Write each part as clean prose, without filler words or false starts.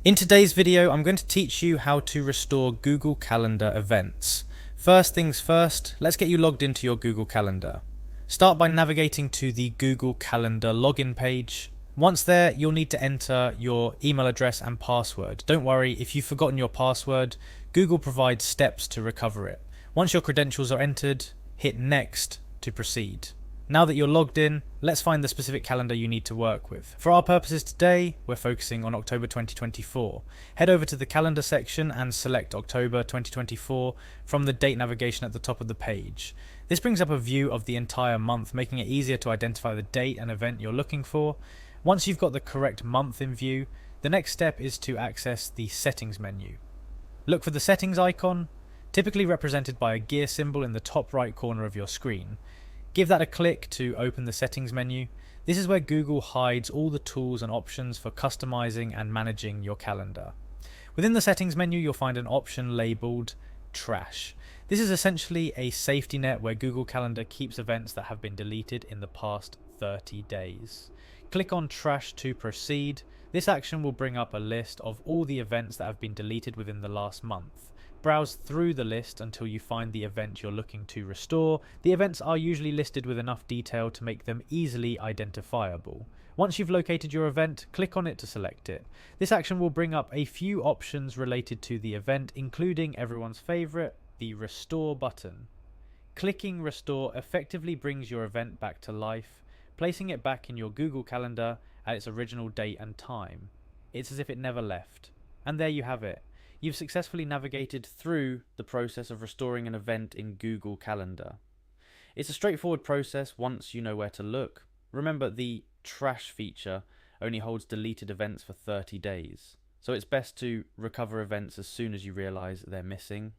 In today's video, I'm going to teach you how to restore Google Calendar events. First things first, let's get you logged into your Google Calendar. Start by navigating to the Google Calendar login page. Once there, you'll need to enter your email address and password. Don't worry, if you've forgotten your password, Google provides steps to recover it. Once your credentials are entered, hit Next to proceed. Now that you're logged in, let's find the specific calendar you need to work with. For our purposes today, we're focusing on October 2024. Head over to the calendar section and select October 2024 from the date navigation at the top of the page. This brings up a view of the entire month, making it easier to identify the date and event you're looking for. Once you've got the correct month in view, the next step is to access the settings menu. Look for the settings icon, typically represented by a gear symbol in the top right corner of your screen. Give that a click to open the settings menu. This is where Google hides all the tools and options for customizing and managing your calendar. Within the settings menu, you'll find an option labeled Trash. This is essentially a safety net where Google Calendar keeps events that have been deleted in the past 30 days. Click on Trash to proceed. This action will bring up a list of all the events that have been deleted within the last month. Browse through the list until you find the event you're looking to restore. The events are usually listed with enough detail to make them easily identifiable. Once you've located your event, click on it to select it. This action will bring up a few options related to the event, including everyone's favorite, the Restore button. Clicking Restore effectively brings your event back to life, placing it back in your Google Calendar at its original date and time. It's as if it never left. And there you have it. You've successfully navigated through the process of restoring an event in Google Calendar. It's a straightforward process once you know where to look. Remember, the Trash feature only holds deleted events for 30 days, so it's best to recover events as soon as you realise they're missing.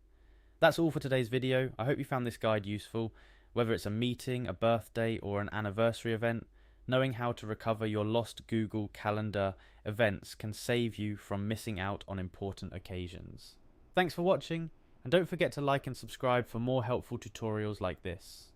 That's all for today's video. I hope you found this guide useful. Whether it's a meeting, a birthday, or an anniversary event, knowing how to recover your lost Google Calendar events can save you from missing out on important occasions. Thanks for watching, and don't forget to like and subscribe for more helpful tutorials like this.